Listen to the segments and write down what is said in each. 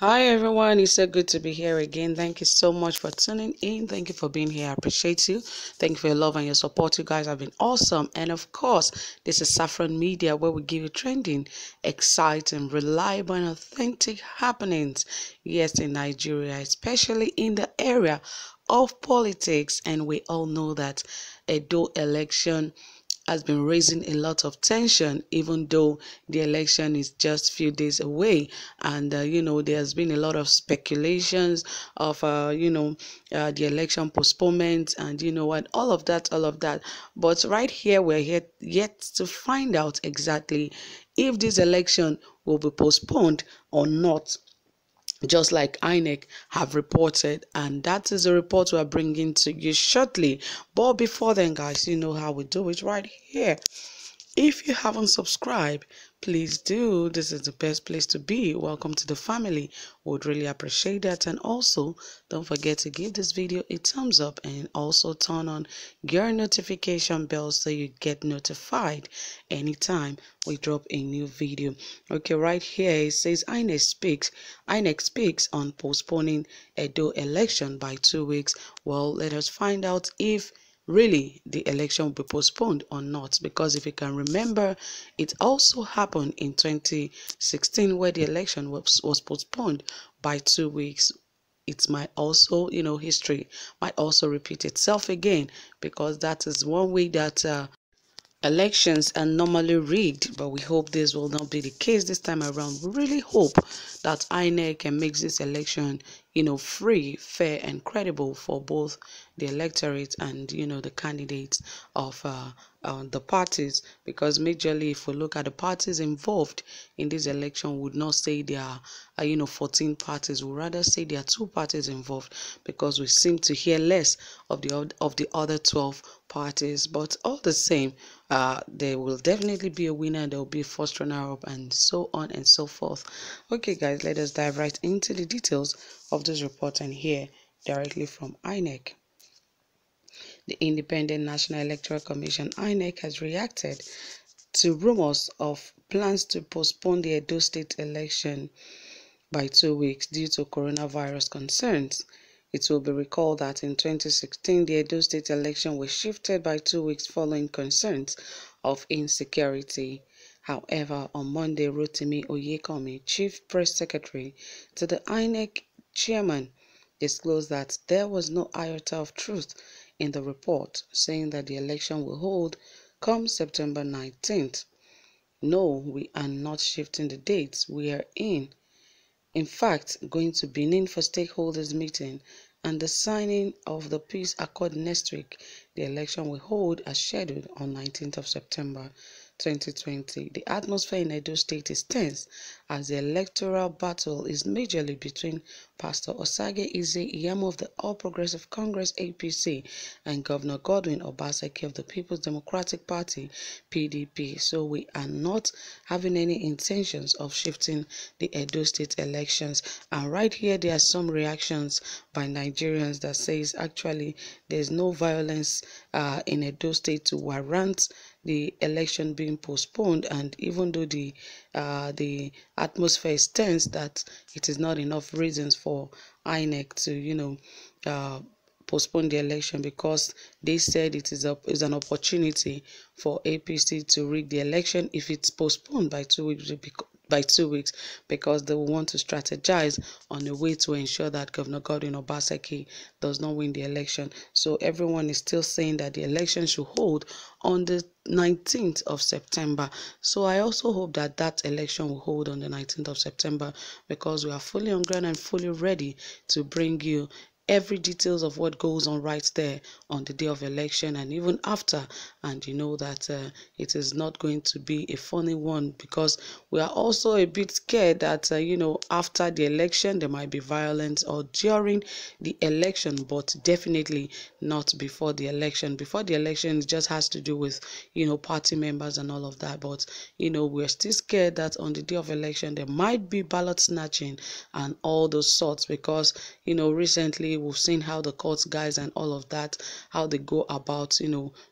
Hi everyone, it's so good to be here again. Thank you so much for tuning in. Thank you for being here. I appreciate you. Thank you for your love and your support. You guys have been awesome. And of course, this is Saffron Media, where we give you trending, exciting, reliable, and authentic happenings. Yes, in Nigeria, especially in the area of politics. And we all know that Edo election has been raising a lot of tension, even though the election is just a few days away. And there's been a lot of speculations of the election postponement, and all of that. But right here, we're here yet to find out exactly if this election will be postponed or not, just like Inec have reported, and that is a report we are bringing to you shortly. But before then, guys, you know how we do it right here. If you haven't subscribed, please do. This is the best place to be. Welcome to the family. Would really appreciate that. And also, don't forget to give this video a thumbs up and also turn on your notification bell so you get notified anytime we drop a new video. Okay, right here it says INEC speaks on postponing Edo election by 2 weeks. Well, let us find out if really the election will be postponed or not, because if you can remember, it also happened in 2016 where the election was postponed by 2 weeks. It might also, history might also repeat itself again, because that is one way that elections are normally rigged, but we hope this will not be the case this time around. We really hope that INEC can make this election, free, fair, and credible for both the electorate and, the candidates of the parties. Because majorly, if we look at the parties involved in this election, would not say there are, 14 parties. We rather say there are 2 parties involved, because we seem to hear less of the other 12 parties. But all the same, there will definitely be a winner, there will be a first runner-up, and so on and so forth. Okay, guys, let us dive right into the details of this report and hear directly from Inec. The Independent National Electoral Commission, Inec, has reacted to rumors of plans to postpone the Edo State election by 2 weeks due to coronavirus concerns. It will be recalled that in 2016, the Edo State election was shifted by 2 weeks following concerns of insecurity. However, on Monday, Rotimi Oyekomi, Chief Press Secretary to the Inec chairman, disclosed that there was no iota of truth in the report, saying that the election will hold come September 19th. No, we are not shifting the dates. We are in fact, going to Benin for stakeholders meeting and the signing of the peace accord next week. The election will hold as scheduled on 19th of September 2020. The atmosphere in Edo State is tense as the electoral battle is majorly between Pastor Osage Iyamo of the All Progressive Congress APC and Governor Godwin Obaseki of the People's Democratic Party PDP. So we are not having any intentions of shifting the Edo State elections. And right here, there are some reactions by Nigerians that says actually there's no violence in Edo State to warrant the election being postponed, and even though the atmosphere is tense, that it is not enough reasons for INEC to postpone the election, because they said it is an opportunity for APC to rig the election if it's postponed by 2 weeks. Because they will want to strategize on a way to ensure that Governor Godwin Obaseki does not win the election. So everyone is still saying that the election should hold on the 19th of September. So I also hope that that election will hold on the 19th of September, because we are fully on ground and fully ready to bring you every details of what goes on right there on the day of election and even after. And you know that it is not going to be a funny one, because we are also a bit scared that after the election there might be violence, or during the election, but definitely not before the election. Before the election, it just has to do with party members and all of that. But we're still scared that on the day of election there might be ballot snatching and all those sorts, because recently definitely we've seen how the court guys and all of that, how they go about,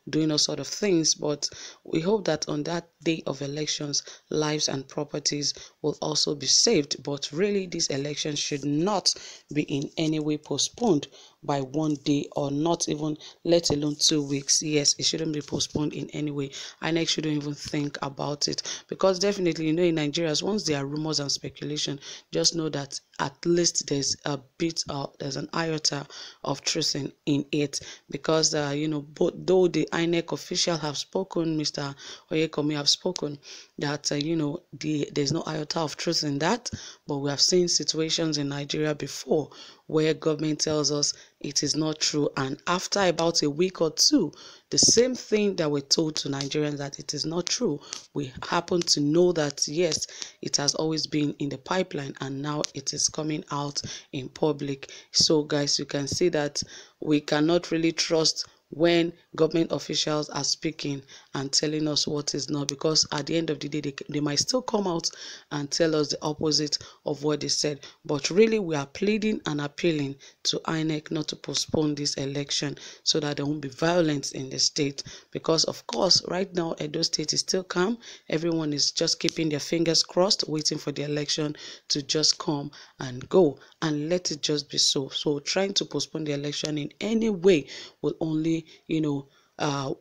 doing all sort of things. But we hope that on that day of elections, lives and properties will also be saved. But really, this election should not be in any way postponed by one day, or not even, let alone 2 weeks. Yes, it shouldn't be postponed in any way. Inec shouldn't even think about it, because definitely, in Nigeria, once there are rumors and speculation, just know that at least there's a bit there's an iota of truth in it, because both, though the Inec official have spoken, Mr. Oyekomi have spoken, that there's no iota of truth in that, but we have seen situations in Nigeria before where government tells us it is not true, and after about a week or two, the same thing that we're told to Nigerians that it is not true, we happen to know that yes, it has always been in the pipeline, and now it is coming out in public. So guys, you can see that we cannot really trust when government officials are speaking and telling us what is not, because at the end of the day, they might still come out and tell us the opposite of what they said. But really, we are pleading and appealing to INEC not to postpone this election, so that there won't be violence in the state, because of course right now Edo State is still calm. Everyone is just keeping their fingers crossed, waiting for the election to just come and go, and let it just be so. So trying to postpone the election in any way will only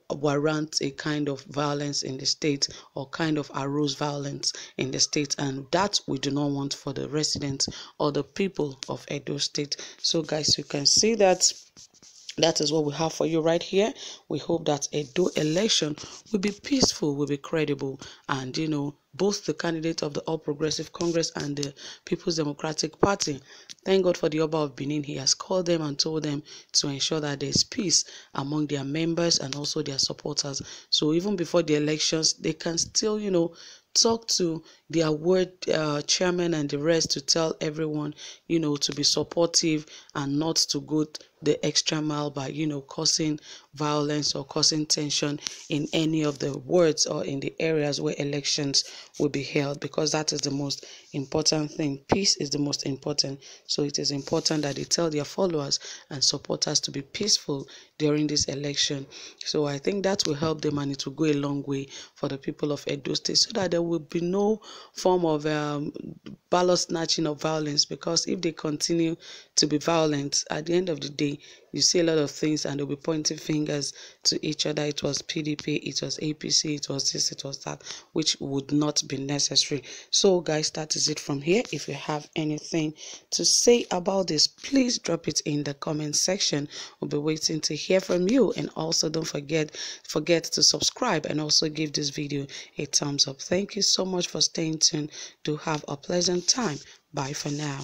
warrant a kind of violence in the state, or kind of arouse violence in the state, and that we do not want for the residents or the people of Edo State. So guys, you can see that is what we have for you right here. We hope that Edo election will be peaceful, will be credible, and both the candidate of the All Progressive Congress and the People's Democratic Party, thank God for the Oba of Benin. He has called them and told them to ensure that there's peace among their members and also their supporters. So even before the elections, they can still, talk to their ward chairman and the rest to tell everyone, to be supportive and not to go the extra mile by, causing violence or causing tension in any of the wards or in the areas where elections will be held, because that is the most important thing. Peace is the most important. So it is important that they tell their followers and supporters to be peaceful during this election. So I think that will help them, and it will go a long way for the people of Edo State, so that there will be no form of ballot snatching of violence, because if they continue to be violent, at the end of the day, you see a lot of things and they'll be pointing fingers to each other. It was PDP, it was APC, it was this, it was that, which would not be necessary. So guys, that is it from here. If you have anything to say about this, please drop it in the comment section. We'll be waiting to hear from you. And also don't forget to subscribe and also give this video a thumbs up. Thank you so much for staying tuned. Do have a pleasant time. Bye for now.